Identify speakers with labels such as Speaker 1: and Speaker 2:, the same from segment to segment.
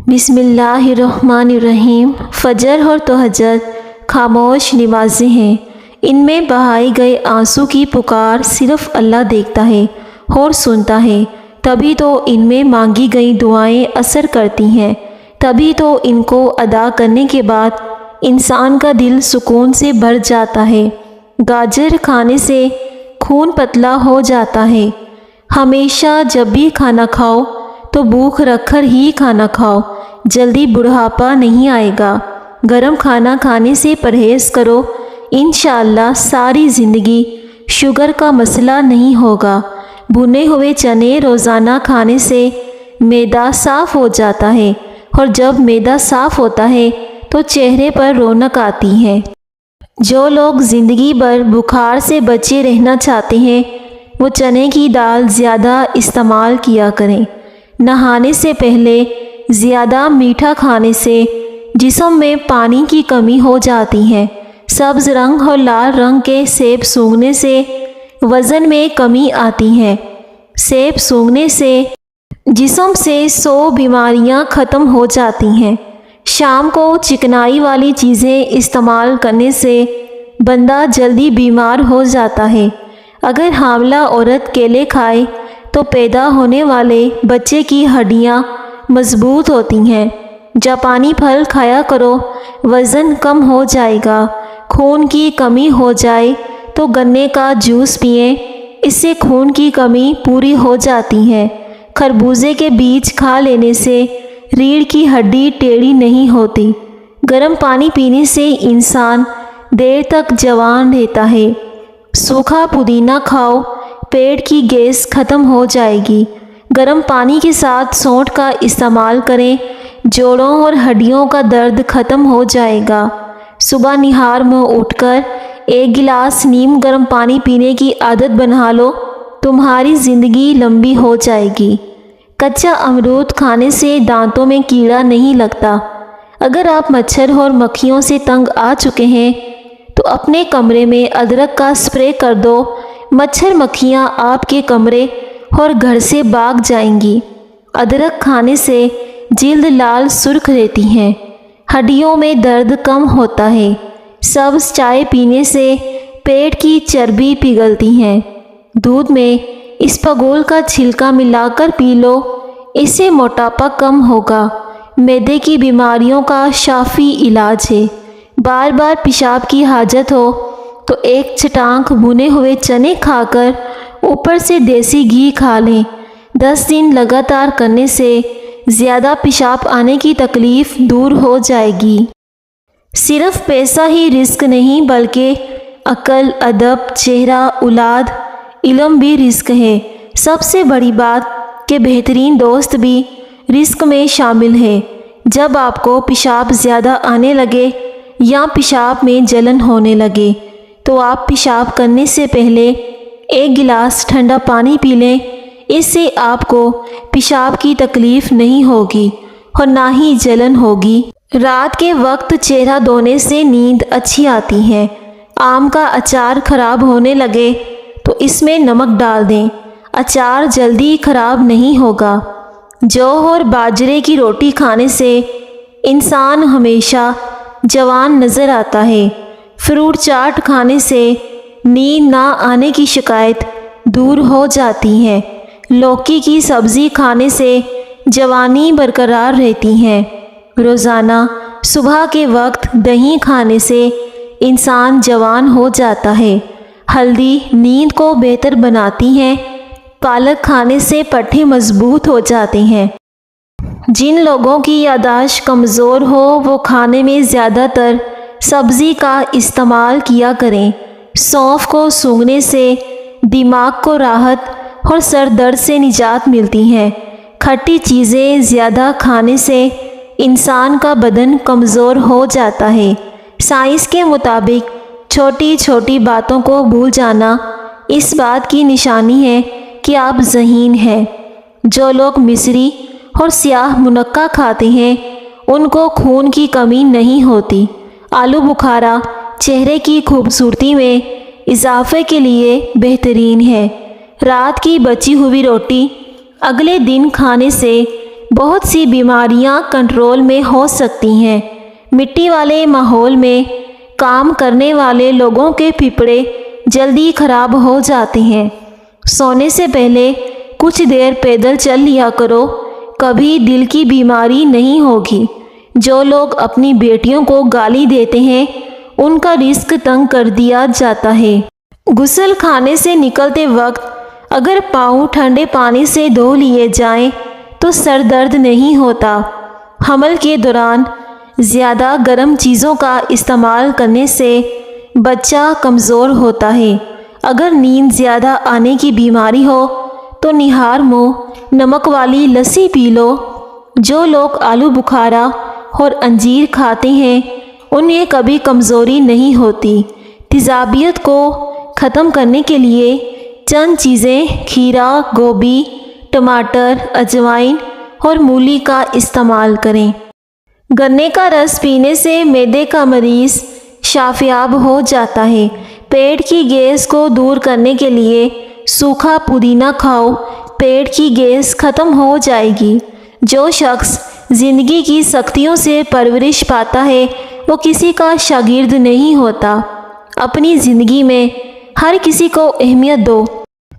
Speaker 1: بسم اللہ الرحمن الرحیم۔ فجر اور تہجد خاموش نمازیں ہیں، ان میں بہائے گئے آنسو کی پکار صرف اللہ دیکھتا ہے اور سنتا ہے، تبھی تو ان میں مانگی گئی دعائیں اثر کرتی ہیں، تبھی تو ان کو ادا کرنے کے بعد انسان کا دل سکون سے بھر جاتا ہے۔ گاجر کھانے سے خون پتلا ہو جاتا ہے۔ ہمیشہ جب بھی کھانا کھاؤ تو بھوک رکھ کر ہی کھانا کھاؤ، جلدی بڑھاپا نہیں آئے گا۔ گرم کھانا کھانے سے پرہیز کرو، انشاءاللہ ساری زندگی شوگر کا مسئلہ نہیں ہوگا۔ بھنے ہوئے چنے روزانہ کھانے سے معدہ صاف ہو جاتا ہے، اور جب معدہ صاف ہوتا ہے تو چہرے پر رونق آتی ہے۔ جو لوگ زندگی بھر بخار سے بچے رہنا چاہتے ہیں وہ چنے کی دال زیادہ استعمال کیا کریں۔ نہانے سے پہلے زیادہ میٹھا کھانے سے جسم میں پانی کی کمی ہو جاتی ہے۔ سبز رنگ اور لال رنگ کے سیب سونگھنے سے وزن میں کمی آتی ہے۔ سیب سونگھنے سے جسم سے 100 بیماریاں ختم ہو جاتی ہیں۔ شام کو چکنائی والی چیزیں استعمال کرنے سے بندہ جلدی بیمار ہو جاتا ہے۔ اگر حاملہ عورت کیلے کھائے تو پیدا ہونے والے بچے کی ہڈیاں مضبوط ہوتی ہیں۔ جاپانی پھل کھایا کرو، وزن کم ہو جائے گا۔ خون کی کمی ہو جائے تو گنے کا جوس پئیں، اس سے خون کی کمی پوری ہو جاتی ہے۔ خربوزے کے بیج کھا لینے سے ریڑھ کی ہڈی ٹیڑھی نہیں ہوتی۔ گرم پانی پینے سے انسان دیر تک جوان رہتا ہے۔ سوکھا پودینہ کھاؤ، پیٹ کی گیس ختم ہو جائے گی۔ گرم پانی کے ساتھ سونٹھ کا استعمال کریں، جوڑوں اور ہڈیوں کا درد ختم ہو جائے گا۔ صبح نہار منہ اٹھ کر 1 گلاس نیم گرم پانی پینے کی عادت بنا لو، تمہاری زندگی لمبی ہو جائے گی۔ کچا امرود کھانے سے دانتوں میں کیڑا نہیں لگتا۔ اگر آپ مچھر اور مکھیوں سے تنگ آ چکے ہیں تو اپنے کمرے میں ادرک کا اسپرے کر دو، مچھر مکھیاں آپ کے کمرے اور گھر سے بھاگ جائیں گی۔ ادرک کھانے سے جلد لال سرخ رہتی ہے، ہڈیوں میں درد کم ہوتا ہے۔ سبز چائے پینے سے پیٹ کی چربی پگھلتی ہے۔ دودھ میں اسپاغول کا چھلکا ملا کر پی لو، اس سے موٹاپا کم ہوگا۔ معدے کی بیماریوں کا شافی علاج ہے۔ بار بار پیشاب کی حاجت ہو تو 1 چٹانک بھنے ہوئے چنے کھا کر اوپر سے دیسی گھی کھا لیں۔ 10 دن لگاتار کرنے سے زیادہ پیشاب آنے کی تکلیف دور ہو جائے گی۔ صرف پیسہ ہی رزق نہیں بلکہ عقل، ادب، چہرہ، اولاد، علم بھی رزق ہے۔ سب سے بڑی بات کہ بہترین دوست بھی رزق میں شامل ہے۔ جب آپ کو پیشاب زیادہ آنے لگے یا پیشاب میں جلن ہونے لگے تو آپ پیشاب کرنے سے پہلے 1 گلاس ٹھنڈا پانی پی لیں، اس سے آپ کو پیشاب کی تکلیف نہیں ہوگی اور نہ ہی جلن ہوگی۔ رات کے وقت چہرہ دھونے سے نیند اچھی آتی ہے۔ آم کا اچار خراب ہونے لگے تو اس میں نمک ڈال دیں، اچار جلدی خراب نہیں ہوگا۔ جو اور باجرے کی روٹی کھانے سے انسان ہمیشہ جوان نظر آتا ہے۔ فروٹ چاٹ کھانے سے نیند نہ آنے کی شکایت دور ہو جاتی ہے۔ لوکی کی سبزی کھانے سے جوانی برقرار رہتی ہے۔ روزانہ صبح کے وقت دہی کھانے سے انسان جوان ہو جاتا ہے۔ ہلدی نیند کو بہتر بناتی ہے۔ پالک کھانے سے پٹھے مضبوط ہو جاتے ہیں۔ جن لوگوں کی یادداشت کمزور ہو وہ کھانے میں زیادہ تر سبزی کا استعمال کیا کریں۔ سونف کو سونگھنے سے دماغ کو راحت اور سر درد سے نجات ملتی ہے۔ کھٹی چیزیں زیادہ کھانے سے انسان کا بدن کمزور ہو جاتا ہے۔ سائنس کے مطابق چھوٹی چھوٹی باتوں کو بھول جانا اس بات کی نشانی ہے کہ آپ ذہین ہیں۔ جو لوگ مصری اور سیاہ منقع کھاتے ہیں ان کو خون کی کمی نہیں ہوتی۔ آلو بخارا چہرے کی خوبصورتی میں اضافے کے لیے بہترین ہے۔ رات کی بچی ہوئی روٹی اگلے دن کھانے سے بہت سی بیماریاں کنٹرول میں ہو سکتی ہیں۔ مٹی والے ماحول میں کام کرنے والے لوگوں کے پھیپھڑے جلدی خراب ہو جاتے ہیں۔ سونے سے پہلے کچھ دیر پیدل چل لیا کرو، کبھی دل کی بیماری نہیں ہوگی۔ جو لوگ اپنی بیٹیوں کو گالی دیتے ہیں ان کا رزق تنگ کر دیا جاتا ہے۔ غسل خانے سے نکلتے وقت اگر پاؤں ٹھنڈے پانی سے دھو لیے جائیں تو سر درد نہیں ہوتا۔ حمل کے دوران زیادہ گرم چیزوں کا استعمال کرنے سے بچہ کمزور ہوتا ہے۔ اگر نیند زیادہ آنے کی بیماری ہو تو نہار منہ نمک والی لسی پی لو۔ جو لوگ آلو بخارا اور انجیر کھاتے ہیں انہیں کبھی کمزوری نہیں ہوتی۔ تیزابیت کو ختم کرنے کے لیے چند چیزیں کھیرا، گوبھی، ٹماٹر، اجوائن اور مولی کا استعمال کریں۔ گنے کا رس پینے سے معدے کا مریض شافیاب ہو جاتا ہے۔ پیٹ کی گیس کو دور کرنے کے لیے سوکھا پودینہ کھاؤ، پیٹ کی گیس ختم ہو جائے گی۔ جو شخص زندگی کی سختیوں سے پرورش پاتا ہے وہ کسی کا شاگرد نہیں ہوتا۔ اپنی زندگی میں ہر کسی کو اہمیت دو۔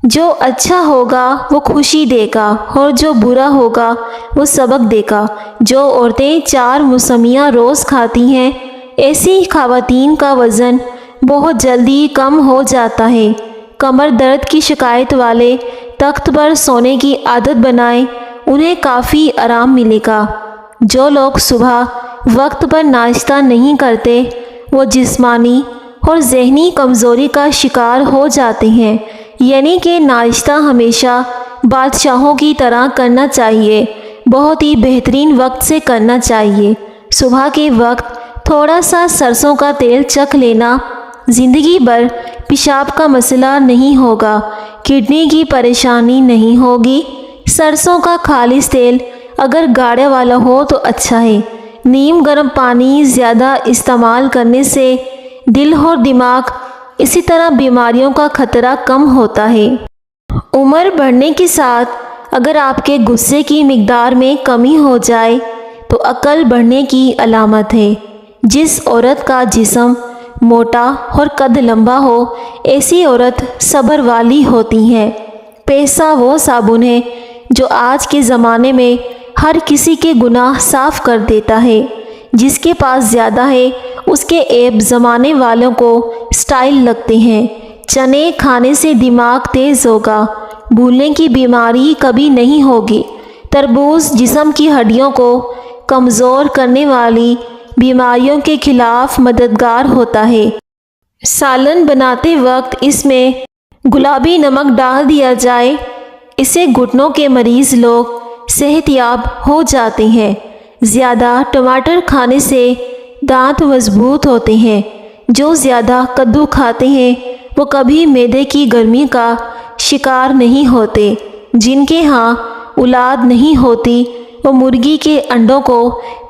Speaker 1: جو اچھا ہوگا وہ خوشی دے گا اور جو برا ہوگا وہ سبق دے گا۔ جو عورتیں 4 موسمیاں روز کھاتی ہیں ایسی خواتین کا وزن بہت جلدی کم ہو جاتا ہے۔ کمر درد کی شکایت والے تخت پر سونے کی عادت بنائیں، انہیں کافی آرام ملے گا۔ جو لوگ صبح وقت پر ناشتہ نہیں کرتے وہ جسمانی اور ذہنی کمزوری کا شکار ہو جاتے ہیں۔ یعنی کہ ناشتہ ہمیشہ بادشاہوں کی طرح کرنا چاہیے، بہت ہی بہترین وقت سے کرنا چاہیے۔ صبح کے وقت تھوڑا سا سرسوں کا تیل چکھ لینا زندگی بھر پیشاب کا مسئلہ نہیں ہوگا، کڈنی کی پریشانی نہیں ہوگی۔ سرسوں کا خالص تیل اگر گاڑے والا ہو تو اچھا ہے۔ نیم گرم پانی زیادہ استعمال کرنے سے دل اور دماغ اسی طرح بیماریوں کا خطرہ کم ہوتا ہے۔ عمر بڑھنے کے ساتھ اگر آپ کے غصے کی مقدار میں کمی ہو جائے تو عقل بڑھنے کی علامت ہے۔ جس عورت کا جسم موٹا اور قد لمبا ہو ایسی عورت صبر والی ہوتی ہے۔ پیسہ وہ صابن ہے جو آج کے زمانے میں ہر کسی کے گناہ صاف کر دیتا ہے۔ جس کے پاس زیادہ ہے اس کے عیب زمانے والوں کو سٹائل لگتے ہیں۔ چنے کھانے سے دماغ تیز ہوگا، بھولنے کی بیماری کبھی نہیں ہوگی۔ تربوز جسم کی ہڈیوں کو کمزور کرنے والی بیماریوں کے خلاف مددگار ہوتا ہے۔ سالن بناتے وقت اس میں گلابی نمک ڈال دیا جائے، اسے گھٹنوں کے مریض لوگ صحت یاب ہو جاتے ہیں۔ زیادہ ٹماٹر کھانے سے دانت مضبوط ہوتے ہیں۔ جو زیادہ کدو کھاتے ہیں وہ کبھی معدے کی گرمی کا شکار نہیں ہوتے۔ جن کے ہاں اولاد نہیں ہوتی وہ مرغی کے انڈوں کو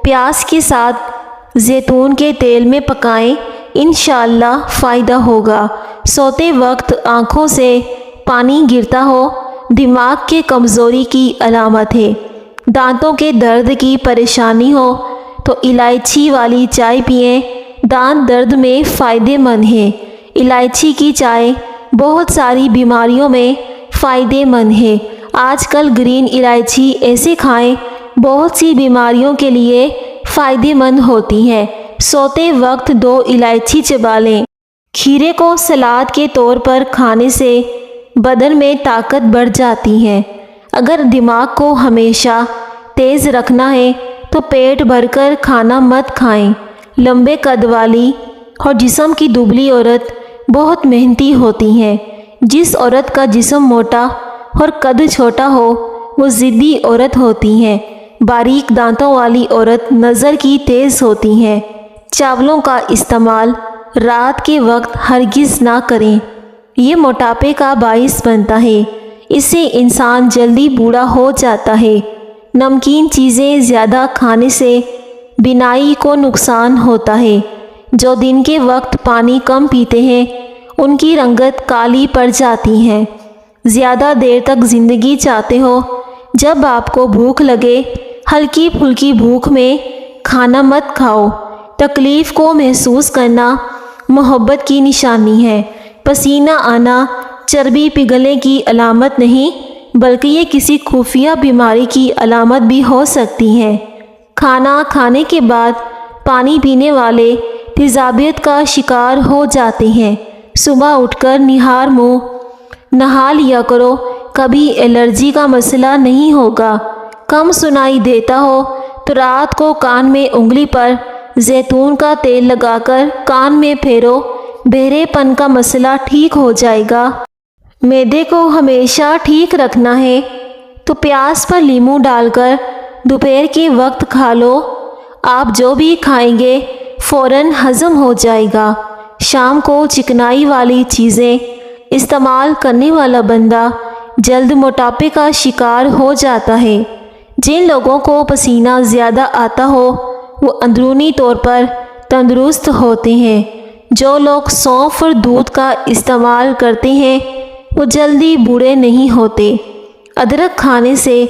Speaker 1: پیاز کے ساتھ زیتون کے تیل میں پکائیں، انشاءاللہ فائدہ ہوگا۔ سوتے وقت آنکھوں سے پانی گرتا ہو دماغ کے کمزوری کی علامت ہے۔ دانتوں کے درد کی پریشانی ہو تو الائچی والی چائے پئیں، دانت درد میں فائدہ مند ہے۔ الائچی کی چائے بہت ساری بیماریوں میں فائدہ مند ہے۔ آج کل گرین الائچی ایسے کھائیں بہت سی بیماریوں کے لیے فائدہ مند ہوتی ہیں۔ سوتے وقت 2 الائچی چبا لیں۔ کھیرے کو سلاد کے طور پر کھانے سے بدن میں طاقت بڑھ جاتی ہے۔ اگر دماغ کو ہمیشہ تیز رکھنا ہے تو پیٹ بھر کر کھانا مت کھائیں۔ لمبے قد والی اور جسم کی دبلی عورت بہت محنتی ہوتی ہیں۔ جس عورت کا جسم موٹا اور قد چھوٹا ہو وہ ضدی عورت ہوتی ہیں۔ باریک دانتوں والی عورت نظر کی تیز ہوتی ہیں۔ چاولوں کا استعمال رات کے وقت ہرگز نہ کریں، یہ موٹاپے کا باعث بنتا ہے، اس سے انسان جلدی بوڑھا ہو جاتا ہے۔ نمکین چیزیں زیادہ کھانے سے بینائی کو نقصان ہوتا ہے۔ جو دن کے وقت پانی کم پیتے ہیں ان کی رنگت کالی پڑ جاتی ہے۔ زیادہ دیر تک زندگی چاہتے ہو، جب آپ کو بھوک لگے ہلکی پھلکی بھوک میں کھانا مت کھاؤ۔ تکلیف کو محسوس کرنا محبت کی نشانی ہے۔ پسینہ آنا چربی پگھلنے کی علامت نہیں، بلکہ یہ کسی خفیہ بیماری کی علامت بھی ہو سکتی ہے۔ کھانا کھانے کے بعد پانی پینے والے تیزابیت کا شکار ہو جاتے ہیں۔ صبح اٹھ کر نہار منہ نہا لیا کرو، کبھی الرجی کا مسئلہ نہیں ہوگا۔ کم سنائی دیتا ہو تو رات کو کان میں انگلی پر زیتون کا تیل لگا کر کان میں پھیرو، بہرے پن کا مسئلہ ٹھیک ہو جائے گا۔ معدے کو ہمیشہ ٹھیک رکھنا ہے تو پیاز پر لیموں ڈال کر دوپہر کے وقت کھا لو۔ آپ جو بھی کھائیں گے فوراً ہضم ہو جائے گا۔ شام کو چکنائی والی چیزیں استعمال کرنے والا بندہ جلد موٹاپے کا شکار ہو جاتا ہے۔ جن لوگوں کو پسینہ زیادہ آتا ہو وہ اندرونی طور پر تندرست ہوتے ہیں۔ جو لوگ سونف اور دودھ کا استعمال کرتے ہیں وہ جلدی بوڑھے نہیں ہوتے۔ ادرک کھانے سے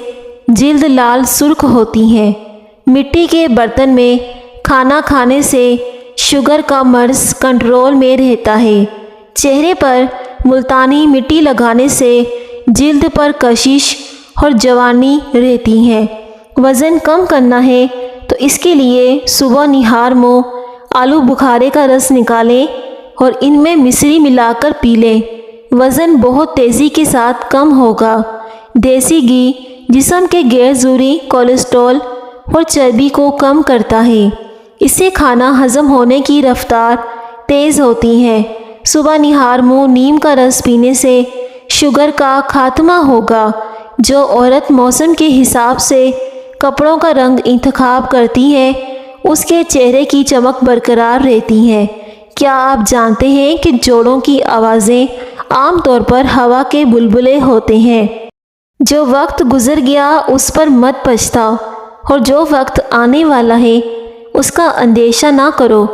Speaker 1: جلد لال سرخ ہوتی ہے۔ مٹی کے برتن میں کھانا کھانے سے شوگر کا مرض کنٹرول میں رہتا ہے۔ چہرے پر ملتانی مٹی لگانے سے جلد پر کشش اور جوانی رہتی ہے۔ وزن کم کرنا ہے تو اس کے لیے صبح نہار منہ آلو بخارے کا رس نکالیں اور ان میں مصری ملا کر پی لیں۔ وزن بہت تیزی کے ساتھ کم ہوگا۔ دیسی گھی جسم کے غیر ضروری کولیسٹرول اور چربی کو کم کرتا ہے۔ اس سے کھانا ہضم ہونے کی رفتار تیز ہوتی ہے۔ صبح نہار منہ نیم کا رس پینے سے شوگر کا خاتمہ ہوگا۔ جو عورت موسم کے حساب سے کپڑوں کا رنگ انتخاب کرتی ہے اس کے چہرے کی چمک برقرار رہتی ہے۔ کیا آپ جانتے ہیں کہ جوڑوں کی آوازیں عام طور پر ہوا کے بلبلے ہوتے ہیں؟ جو وقت گزر گیا اس پر مت پچھتاؤ، اور جو وقت آنے والا ہے اس کا اندیشہ نہ کرو،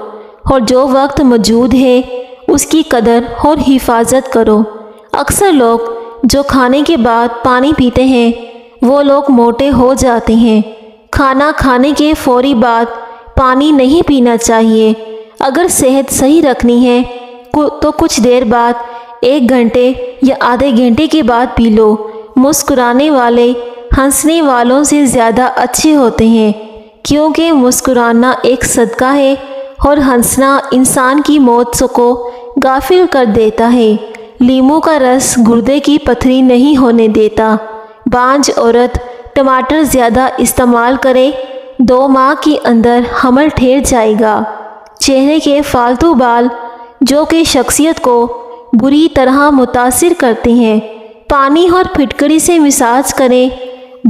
Speaker 1: اور جو وقت موجود ہے اس کی قدر اور حفاظت کرو۔ اکثر لوگ جو کھانے کے بعد پانی پیتے ہیں وہ لوگ موٹے ہو جاتے ہیں۔ کھانا کھانے کے فوری بعد پانی نہیں پینا چاہیے۔ اگر صحت صحیح رکھنی ہے تو کچھ دیر بعد 1 گھنٹے یا آدھے گھنٹے کے بعد پی لو۔ مسکرانے والے ہنسنے والوں سے زیادہ اچھے ہوتے ہیں، کیونکہ مسکرانا ایک صدقہ ہے اور ہنسنا انسان کی موت کو غافل کر دیتا ہے۔ لیموں کا رس گردے کی پتھری نہیں ہونے دیتا۔ بانجھ عورت ٹماٹر زیادہ استعمال کرے 2 ماہ کے اندر حمل ٹھہر جائے گا۔ چہرے کے فالتو بال جو کہ شخصیت کو بری طرح متاثر کرتے ہیں، پانی اور پھٹکری سے مساج کریں،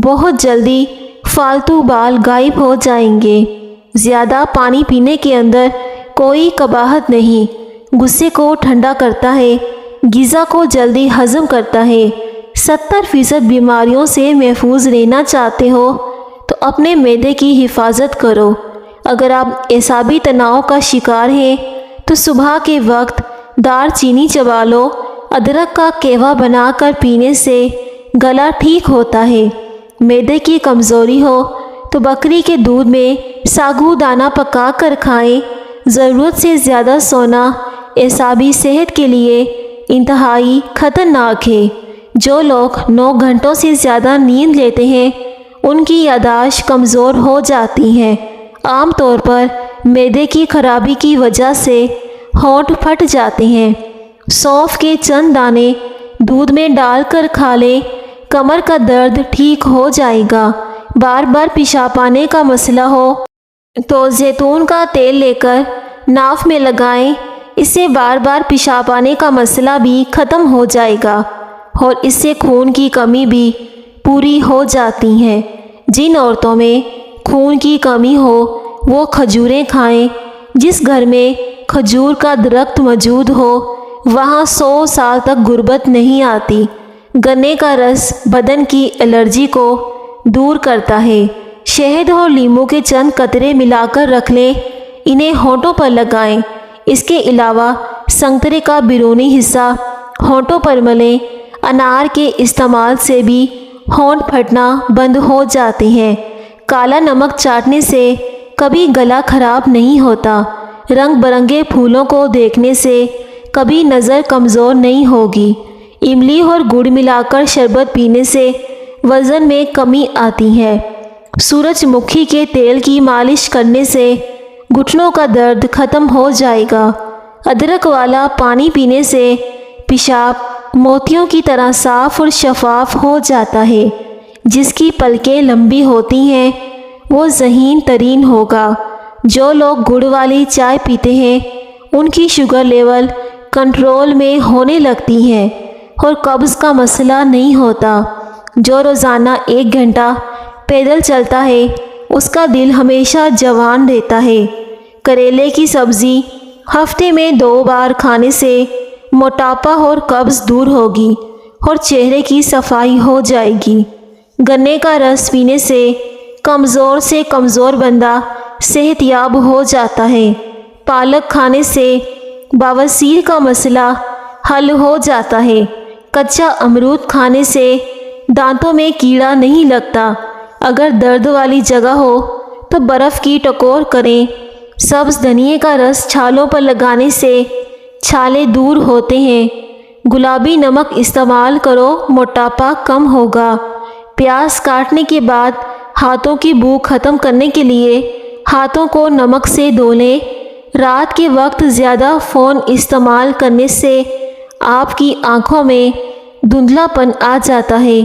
Speaker 1: بہت جلدی فالتو بال غائب ہو جائیں گے۔ زیادہ پانی پینے کے اندر کوئی قباحت نہیں، غصے کو ٹھنڈا کرتا ہے، غذا کو جلدی ہضم کرتا ہے۔ 70% بیماریوں سے محفوظ رہنا چاہتے ہو تو اپنے معدے کی حفاظت کرو۔ اگر آپ اعصابی تناؤ کا شکار ہیں تو صبح کے وقت دار چینی چبا لو۔ ادرک کا قہوہ بنا کر پینے سے گلا ٹھیک ہوتا ہے۔ معدے کی کمزوری ہو تو بکری کے دودھ میں ساگو دانہ پکا کر کھائیں۔ ضرورت سے زیادہ سونا اعصابی صحت کے لیے انتہائی خطرناک ہے۔ جو لوگ 9 گھنٹوں سے زیادہ نیند لیتے ہیں ان کی یادداشت کمزور ہو جاتی ہے۔ عام طور پر معدے کی خرابی کی وجہ سے ہونٹ پھٹ جاتے ہیں۔ سونف کے چند دانے دودھ میں ڈال کر کھا لیں، کمر کا درد ٹھیک ہو جائے گا۔ بار بار پیشاب آنے کا مسئلہ ہو تو زیتون کا تیل لے کر ناف میں لگائیں، اس سے بار بار پیشاب آنے کا مسئلہ بھی ختم ہو جائے گا اور اس سے خون کی کمی بھی پوری ہو جاتی ہے۔ جن عورتوں میں خون کی کمی ہو وہ کھجوریں کھائیں۔ جس گھر میں کھجور کا درخت موجود ہو وہاں 100 سال تک غربت نہیں آتی۔ گنے کا رس بدن کی الرجی کو دور کرتا ہے۔ شہد اور لیموں کے چند قطرے ملا کر رکھ لیں، انہیں ہونٹوں پر لگائیں۔ اس کے علاوہ سنترے کا بیرونی حصہ ہونٹوں پر ملیں۔ انار کے استعمال سے بھی ہونٹ پھٹنا بند ہو جاتے ہیں۔ کالا نمک چاٹنے سے کبھی گلا خراب نہیں ہوتا، رنگ برنگے پھولوں کو دیکھنے سے کبھی نظر کمزور نہیں ہوگی، املی اور گڑ ملا کر شربت پینے سے وزن میں کمی آتی ہے، سورج مکھی کے تیل کی مالش کرنے سے گھٹنوں کا درد ختم ہو جائے گا، ادرک والا پانی پینے سے پیشاب موتیوں کی طرح صاف اور شفاف ہو جاتا ہے، جس کی پلکیں لمبی ہوتی ہیں وہ ذہین ترین ہوگا۔ جو لوگ گڑ والی چائے پیتے ہیں ان کی شوگر لیول کنٹرول میں ہونے لگتی ہے اور قبض کا مسئلہ نہیں ہوتا۔ جو روزانہ 1 گھنٹہ پیدل چلتا ہے اس کا دل ہمیشہ جوان رہتا ہے۔ کریلے کی سبزی ہفتے میں 2 بار کھانے سے موٹاپا اور قبض دور ہوگی اور چہرے کی صفائی ہو جائے گی۔ گنے کا رس پینے سے کمزور سے کمزور بندہ صحت یاب ہو جاتا ہے۔ پالک کھانے سے بواسیر کا مسئلہ حل ہو جاتا ہے۔ کچا امرود کھانے سے دانتوں میں کیڑا نہیں لگتا۔ اگر درد والی جگہ ہو تو برف کی ٹکور کریں۔ سبز دھنیے کا رس چھالوں پر لگانے سے چھالے دور ہوتے ہیں۔ گلابی نمک استعمال کرو، موٹاپا کم ہوگا۔ پیاز کاٹنے کے بعد ہاتھوں کی بو ختم کرنے کے لیے ہاتھوں کو نمک سے دھو لیں۔ رات کے وقت زیادہ فون استعمال کرنے سے آپ کی آنکھوں میں دھندلا پن آ جاتا ہے،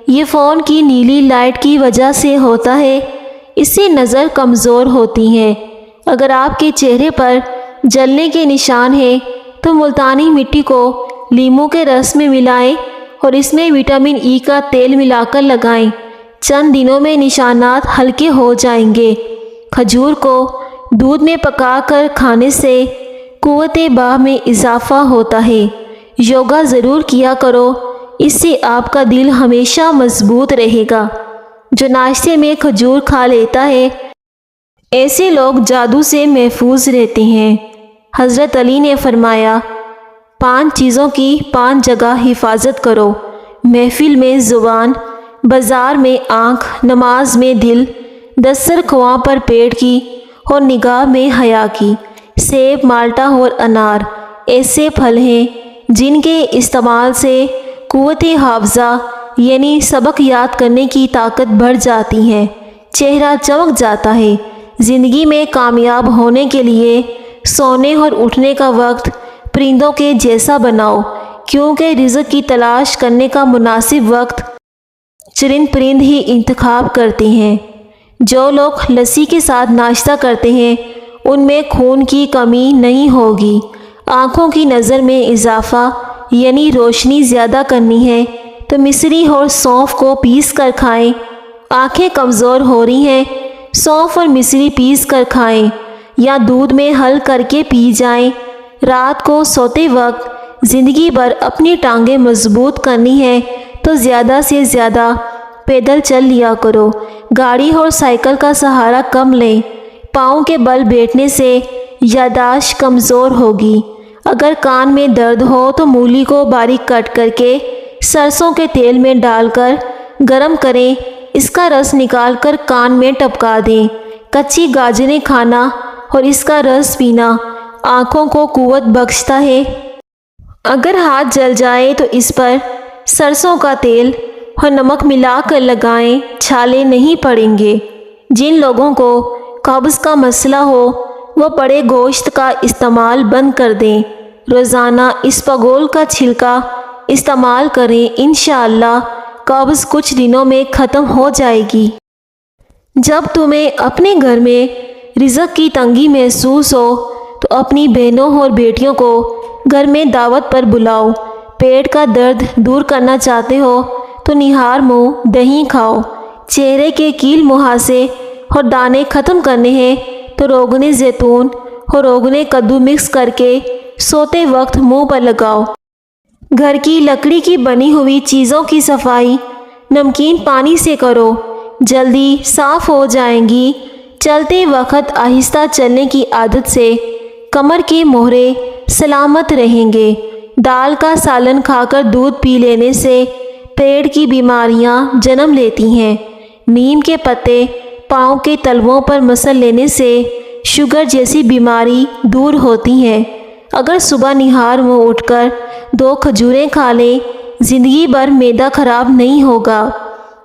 Speaker 1: یہ فون کی نیلی لائٹ کی وجہ سے ہوتا ہے، اس سے نظر کمزور ہوتی ہے۔ اگر آپ کے چہرے پر جلنے کے نشان ہیں تو ملتانی مٹی کو لیموں کے رس میں ملائیں اور اس میں وٹامن ای کا تیل ملا کر لگائیں، چند دنوں میں نشانات ہلکے ہو جائیں گے۔ کھجور کو دودھ میں پکا کر کھانے سے قوت باہ میں اضافہ ہوتا ہے۔ یوگا ضرور کیا کرو، اس سے آپ کا دل ہمیشہ مضبوط رہے گا۔ جو ناشتے میں کھجور کھا لیتا ہے ایسے لوگ جادو سے محفوظ رہتے ہیں۔ حضرت علی نے فرمایا، 5 چیزوں کی 5 جگہ حفاظت کرو، محفل میں زبان، بازار میں آنکھ، نماز میں دل، دسترخواں پر پیٹ کی اور نگاہ میں حیا کی۔ سیب، مالٹا اور انار ایسے پھل ہیں جن کے استعمال سے قوت حافظہ یعنی سبق یاد کرنے کی طاقت بڑھ جاتی ہے، چہرہ چمک جاتا ہے۔ زندگی میں کامیاب ہونے کے لیے سونے اور اٹھنے کا وقت پرندوں کے جیسا بناؤ، کیونکہ رزق کی تلاش کرنے کا مناسب وقت چرند پرند ہی انتخاب کرتے ہیں۔ جو لوگ لسی کے ساتھ ناشتہ کرتے ہیں ان میں خون کی کمی نہیں ہوگی۔ آنکھوں کی نظر میں اضافہ یعنی روشنی زیادہ کرنی ہے تو مصری اور سونف کو پیس کر کھائیں۔ آنکھیں کمزور ہو رہی ہیں، سونف اور مصری پیس کر کھائیں یا دودھ میں حل کر کے پی جائیں۔ رات کو سوتے وقت زندگی بھر اپنی ٹانگیں مضبوط کرنی ہے تو زیادہ سے زیادہ پیدل چل لیا کرو، گاڑی اور سائیکل کا سہارا کم لیں۔ پاؤں کے بل بیٹھنے سے یادداشت کمزور ہوگی۔ اگر کان میں درد ہو تو مولی کو باریک کٹ کر کے سرسوں کے تیل میں ڈال کر گرم کریں، اس کا رس نکال کر کان میں ٹپکا دیں۔ کچی گاجریں کھانا اور اس کا رس پینا آنکھوں کو قوت بخشتا ہے۔ اگر ہاتھ جل جائے تو اس پر سرسوں کا تیل اور نمک ملا کر لگائیں، چھالے نہیں پڑیں گے۔ جن لوگوں کو قبض کا مسئلہ ہو وہ بڑے گوشت کا استعمال بند کر دیں، روزانہ اسپاگول کا چھلکا استعمال کریں، انشاءاللہ قبض کچھ دنوں میں ختم ہو جائے گی۔ جب تمہیں اپنے گھر میں رزق کی تنگی محسوس ہو تو اپنی بہنوں اور بیٹیوں کو گھر میں دعوت پر بلاؤ۔ پیٹ کا درد دور کرنا چاہتے ہو تو نہار منہ دہی کھاؤ۔ چہرے کے کیل مہاسے اور دانے ختم کرنے ہیں تو روغن زیتون اور روغن کدو مکس کر کے سوتے وقت منہ پر لگاؤ۔ گھر کی لکڑی کی بنی ہوئی چیزوں کی صفائی نمکین پانی سے کرو، جلدی صاف ہو جائیں گی۔ چلتے وقت آہستہ چلنے کی عادت سے کمر کے مہرے سلامت رہیں گے۔ دال کا سالن کھا کر دودھ پی لینے سے پیٹ کی بیماریاں جنم لیتی ہیں۔ نیم کے پتے پاؤں کے تلووں پر مسل لینے سے شوگر جیسی بیماری دور ہوتی ہے۔ اگر صبح نہار منہ اٹھ کر 2 کھجوریں کھا لیں، زندگی بھر معدہ خراب نہیں ہوگا۔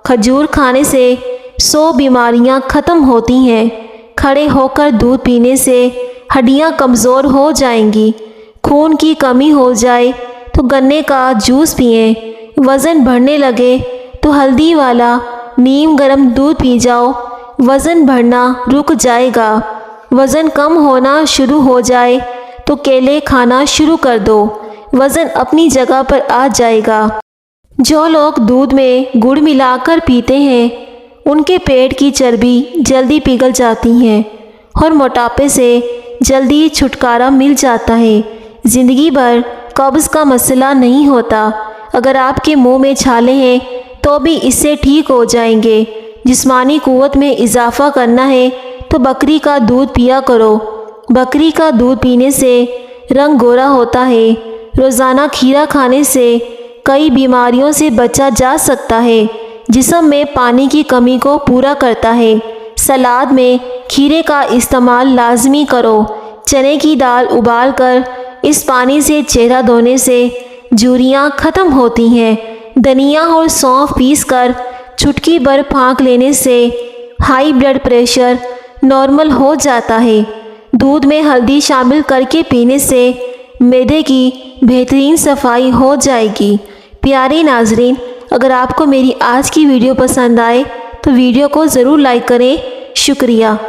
Speaker 1: کھجور کھانے سے 100 بیماریاں ختم ہوتی ہیں۔ کھڑے ہو کر دودھ پینے سے ہڈیاں کمزور ہو جائیں گی۔ خون کی کمی ہو جائے تو گنے کا جوس پئیں۔ وزن بڑھنے لگے تو ہلدی والا نیم گرم دودھ پی جاؤ، وزن بڑھنا رک جائے گا۔ وزن کم ہونا شروع ہو جائے تو کیلے کھانا شروع کر دو، وزن اپنی جگہ پر آ جائے گا۔ جو لوگ دودھ میں گڑ ملا کر پیتے ہیں ان کے پیٹ کی چربی جلدی پگھل جاتی ہے اور موٹاپے سے جلدی چھٹکارا مل جاتا ہے۔ زندگی بھر قبض کا مسئلہ نہیں ہوتا۔ اگر آپ کے منہ میں چھالے ہیں تو بھی اس سے ٹھیک ہو جائیں گے۔ جسمانی قوت میں اضافہ کرنا ہے تو بکری کا دودھ پیا کرو۔ بکری کا دودھ پینے سے رنگ گورا ہوتا ہے۔ روزانہ کھیرا کھانے سے کئی بیماریوں سے بچا جا سکتا ہے۔ جسم میں پانی کی کمی کو پورا کرتا ہے۔ سلاد میں کھیرے کا استعمال لازمی کرو۔ چنے کی دال ابال کر اس پانی سے چہرہ دھونے سے جھریاں ختم ہوتی ہیں۔ دھنیا اور سونف پیس کر چٹکی بھر پھانک لینے سے ہائی بلڈ پریشر نارمل ہو جاتا ہے۔ دودھ میں ہلدی شامل کر کے پینے سے معدے کی بہترین صفائی ہو جائے گی۔ پیارے ناظرین، اگر آپ کو میری آج کی ویڈیو پسند آئے تو ویڈیو کو ضرور لائک کریں۔ شکریہ۔